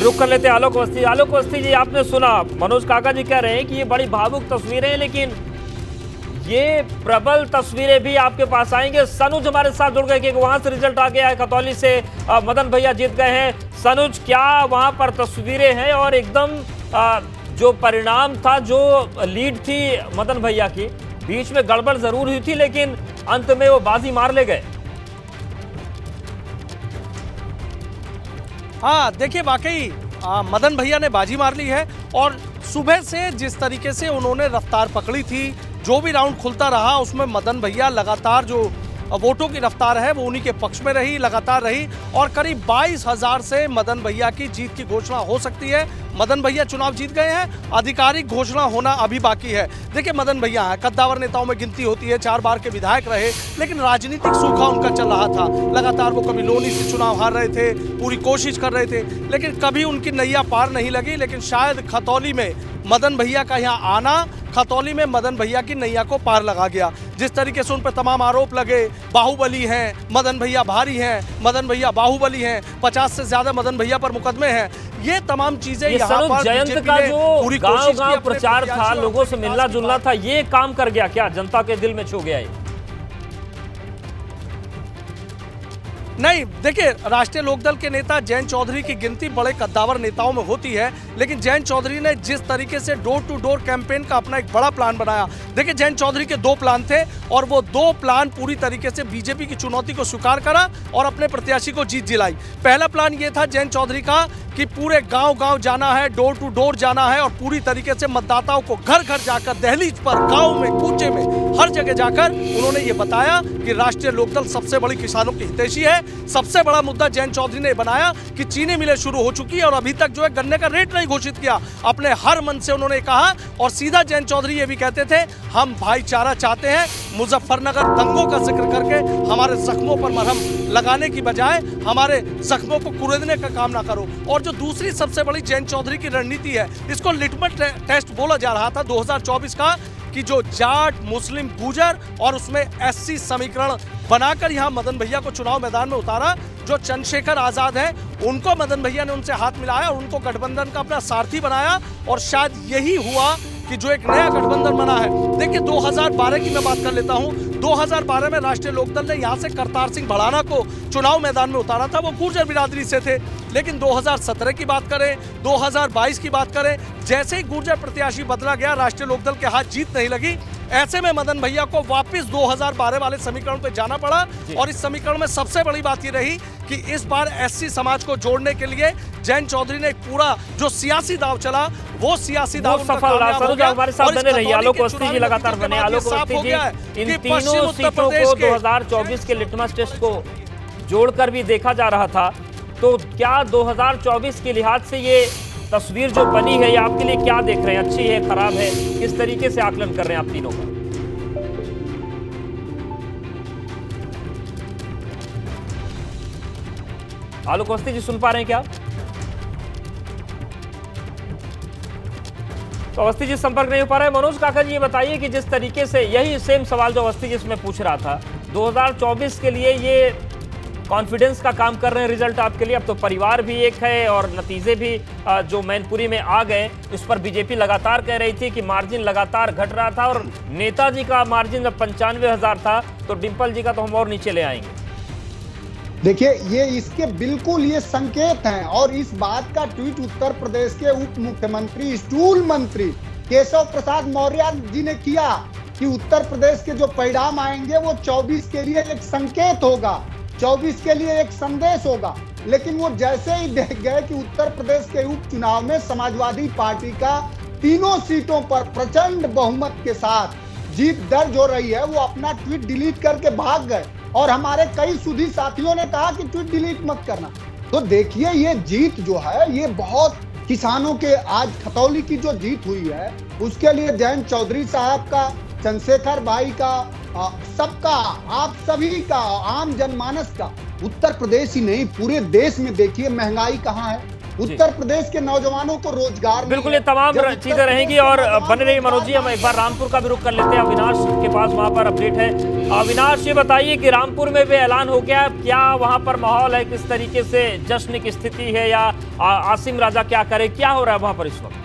रुक कर लेते हैं आलोक अवस्थी। आलोक अवस्थी जी, आपने सुना मनोज काका जी कह रहे हैं कि ये बड़ी भावुक तस्वीरें हैं, लेकिन ये प्रबल तस्वीरें भी आपके पास आएंगे। सनुज हमारे साथ जुड़ गए कि वहां से रिजल्ट आ गया है, खतौली से मदन भैया जीत गए हैं। सनुज, क्या वहां पर तस्वीरें हैं और एकदम जो परिणाम था, जो लीड थी मदन भैया की, बीच में गड़बड़ जरूर हुई थी लेकिन अंत में वो बाजी मार ले गए। हाँ देखिए, वाकई मदन भैया ने बाजी मार ली है और सुबह से जिस तरीके से उन्होंने रफ्तार पकड़ी थी, जो भी राउंड खुलता रहा उसमें मदन भैया लगातार जो वोटों की रफ्तार है वो उन्हीं के पक्ष में रही, लगातार रही और करीब 22,000 से मदन भैया की जीत की घोषणा हो सकती है। मदन भैया चुनाव जीत गए हैं, आधिकारिक घोषणा होना अभी बाकी है। देखिए, मदन भैया हैं, कद्दावर नेताओं में गिनती होती है, 4 बार के विधायक रहे, लेकिन राजनीतिक सूखा उनका चल रहा था। लगातार वो कभी लोनी से चुनाव हार रहे थे, पूरी कोशिश कर रहे थे, लेकिन कभी उनकी नैया पार नहीं लगी। लेकिन शायद खतौली में मदन भैया का यहाँ आना, खतौली में मदन भैया की नैया को पार लगा गया। जिस तरीके से उन पर तमाम आरोप लगे, बाहुबली हैं, मदन भैया भारी हैं, मदन भैया बाहुबली हैं, 50 से ज्यादा मदन भैया पर मुकदमे हैं, ये तमाम चीजें यहाँ पर जयंत का जो गांव-गांव प्रचार था, लोगों से मिलना जुलना था, ये काम कर गया क्या? जनता के दिल में छू गया ये? नहीं, देखिए, राष्ट्रीय लोकदल के नेता जयंत चौधरी की गिनती बड़े कद्दावर नेताओं में होती है, लेकिन जयंत चौधरी ने जिस तरीके से डोर टू डोर कैंपेन का अपना एक बड़ा प्लान बनाया। देखिए, जयंत चौधरी के 2 प्लान थे और वो 2 प्लान पूरी तरीके से बीजेपी की चुनौती को स्वीकार करा और अपने प्रत्याशी को जीत दिलाई। पहला प्लान ये था जयंत चौधरी का कि पूरे गांव-गांव जाना है, डोर टू डोर जाना है और पूरी तरीके से मतदाताओं को घर घर जाकर, दहलीज पर, गांव में, कूचे में, हर जगह जाकर उन्होंने ये बताया कि राष्ट्रीय लोकदल सबसे बड़ी किसानों की हितैषी है। सबसे बड़ा मुद्दा जयंत चौधरी ने बनाया कि चीनी मिलें शुरू हो चुकी है और अभी तक जो है गन्ने का रेट नहीं घोषित किया। अपने हर मन से उन्होंने कहा और सीधा जयंत चौधरी ये भी कहते थे, हम भाईचारा चाहते हैं। मुजफ्फरनगर दंगों का जिक्र करके हमारे जख्मों पर मरहम लगाने की बजाय हमारे जख्मों को कुरेदने का काम ना करो। और जो दूसरी सबसे बड़ी जयंत चौधरी की रणनीति है, इसको लिटमस टेस्ट बोला जा रहा था 2024 का, कि जो जाट, मुस्लिम, गुजर और उसमें एससी समीकरण बनाकर यहाँ मदन भैया को चुनाव मैदान में उतारा। जो चंद्रशेखर आजाद हैं, उनको मदन भैया ने उनसे हाथ मिलाया और उनको गठबंधन का अपना सारथी बनाया और शायद यही हुआ कि जो एक नया गठबंधन बना है। देखिए, 2012 की मैं बात कर लेता हूं। 2012 में राष्ट्रीय लोकदल ने यहां से करतार सिंह भड़ाना को चुनाव मैदान में उतारा था, वो गुर्जर बिरादरी से थे। लेकिन 2017 की बात करें, 2022 की बात करें, जैसे ही गुर्जर प्रत्याशी बदला गया, राष्ट्रीय लोकदल के हाथ जीत नहीं लगी। ऐसे में मदन भैया को वापस 2012 वाले समीकरण पे जाना पड़ा और इस समीकरण में सबसे बड़ी बात ये रही कि इस बार एससी समाज को जोड़ने के लिए जयंत चौधरी ने एक पूरा जो सियासी दाव चला, वो सियासी दाव सफल रहा। सरोज हमारे साथ बने रहिए, आलोक अवस्थी जी लगातार बने। आलोक अवस्थी जी, इन तीनों सीटों को 2024 के लिटमस टेस्ट को जोड़कर भी देखा जा रहा था, तो क्या 2024 के लिहाज से ये तस्वीर जो बनी है, ये आपके लिए क्या देख रहे हैं? अच्छी है, खराब है? किस तरीके से आकलन कर रहे हैं आप तीनों का? आलोक अवस्थी जी, सुन पा रहे हैं क्या? तो अवस्थी जी संपर्क नहीं हो पा रहा है। मनोज काका जी, ये बताइए कि जिस तरीके से, यही सेम सवाल जो अवस्थी जी इसमें पूछ रहा था, 2024 के लिए ये कॉन्फिडेंस का काम कर रहे हैं रिजल्ट आपके लिए? अब तो परिवार भी एक है और नतीजे भी जो मैनपुरी में आ गए, उस पर बीजेपी लगातार कह रही थी कि मार्जिन लगातार घट रहा था और नेताजी का मार्जिन जब 95,000 था तो डिंपल जी का तो हम और नीचे ले आएंगे। देखिए, ये इसके बिल्कुल ये संकेत हैं और इस बात का ट्वीट उत्तर प्रदेश के उप मुख्यमंत्री, स्टूल मंत्री केशव प्रसाद मौर्य जी ने किया कि उत्तर प्रदेश के जो परिणाम आएंगे वो 24 के लिए एक संकेत होगा, 24 के लिए एक संदेश होगा। लेकिन वो जैसे ही देख गए कि उत्तर प्रदेश के उपचुनाव में समाजवादी पार्टी का तीनों सीटों पर प्रचंड बहुमत के साथ जीत दर्ज हो रही है, वो अपना ट्वीट डिलीट करके भाग गए और हमारे कई सुधी साथियों ने कहा कि ट्वीट डिलीट मत करना। तो देखिए, ये जीत जो है, ये बहुत किसानों के, आज खतौली की जो जीत हुई है उसके लिए जयंत चौधरी साहब का, चंद्रशेखर भाई का, सबका, आप सभी का, आम जनमानस का, उत्तर प्रदेश ही नहीं पूरे देश में देखिए महंगाई कहाँ है, उत्तर प्रदेश के नौजवानों को रोजगार नहीं बिल्कुल, है। ये तमाम जब उत्तर चीजें रहेंगी प्रदेश और के नौजवानों बने रही को मनोज जी। हम एक बार रामपुर का भी रुख कर लेते हैं, अविनाश के पास वहां पर अपडेट है। अविनाश, ये बताइए कि रामपुर में भी ऐलान हो गया, क्या वहां पर माहौल है, किस तरीके से जश्न की स्थिति है, या आसिम राजा क्या करे, क्या हो रहा है वहां पर इस वक्त?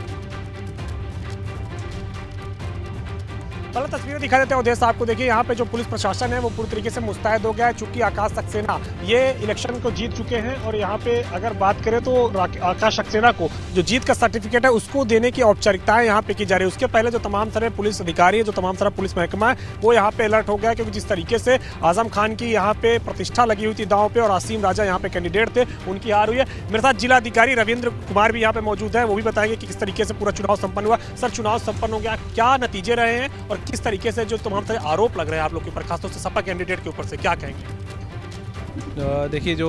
पहले तस्वीरें दिखा देते हैं उदय साहब को। देखिए यहाँ पे जो पुलिस प्रशासन है वो पूरी तरीके से मुस्तैद हो गया है, चूंकि आकाश सक्सेना ये इलेक्शन को जीत चुके हैं। और यहाँ पे अगर बात करें तो आकाश सक्सेना को जो जीत का सर्टिफिकेट है उसको देने की औपचारिकताएं यहाँ पे की जा रही है। उसके पहले जो तमाम सारे पुलिस अधिकारी है, जो तमाम सारा पुलिस महकमा है, वो यहाँ पे अलर्ट हो गया, क्योंकि जिस तरीके से आजम खान की यहाँ पे प्रतिष्ठा लगी हुई थी दांव पे और आसिम राजा यहाँ पे कैंडिडेट थे, उनकी हार हुई है। मेरे साथ जिला अधिकारी रविंद्र कुमार भी यहाँ पे मौजूद है, वो भी बताएंगे कि किस तरीके से पूरा चुनाव संपन्न हुआ। सर, चुनाव संपन्न हो गया, क्या नतीजे रहे हैं और किस तरीके से जो तमाम सारे आरोप लग रहे हैं आप लोग के ऊपर, खासतौर से सपा कैंडिडेट के ऊपर से, क्या कहेंगे? देखिए, जो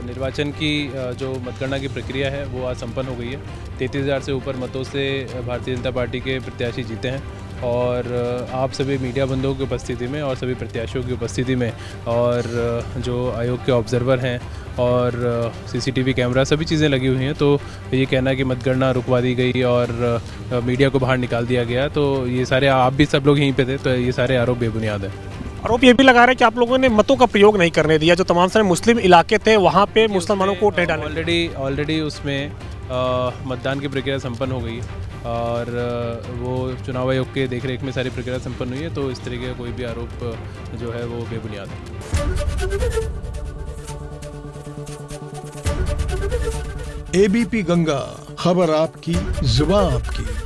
निर्वाचन की जो मतगणना की प्रक्रिया है वो आज संपन्न हो गई है। 33,000 से ऊपर मतों से भारतीय जनता पार्टी के प्रत्याशी जीते हैं और आप सभी मीडिया बंधुओं की उपस्थिति में और सभी प्रत्याशियों की उपस्थिति में और जो आयोग के ऑब्जर्वर हैं और सीसीटीवी कैमरा, सभी चीज़ें लगी हुई हैं, तो ये कहना कि मतगणना रुकवा दी गई और मीडिया को बाहर निकाल दिया गया, तो ये सारे, आप भी सब लोग यहीं पे थे, तो ये सारे आरोप बेबुनियाद हैं। आरोप ये भी लगा रहे हैं कि आप लोगों ने मतों का प्रयोग नहीं करने दिया, जो तमाम सारे मुस्लिम इलाके थे वहाँ पे मुसलमानों को वोट नहीं डालने। ऑलरेडी उसमें मतदान की प्रक्रिया संपन्न हो गई है और वो चुनाव आयोग के देखरेख में सारी प्रक्रिया संपन्न हुई है, तो इस तरीके का कोई भी आरोप जो है वो बेबुनियाद है। एबीपी गंगा, खबर आपकी, जुबान आपकी।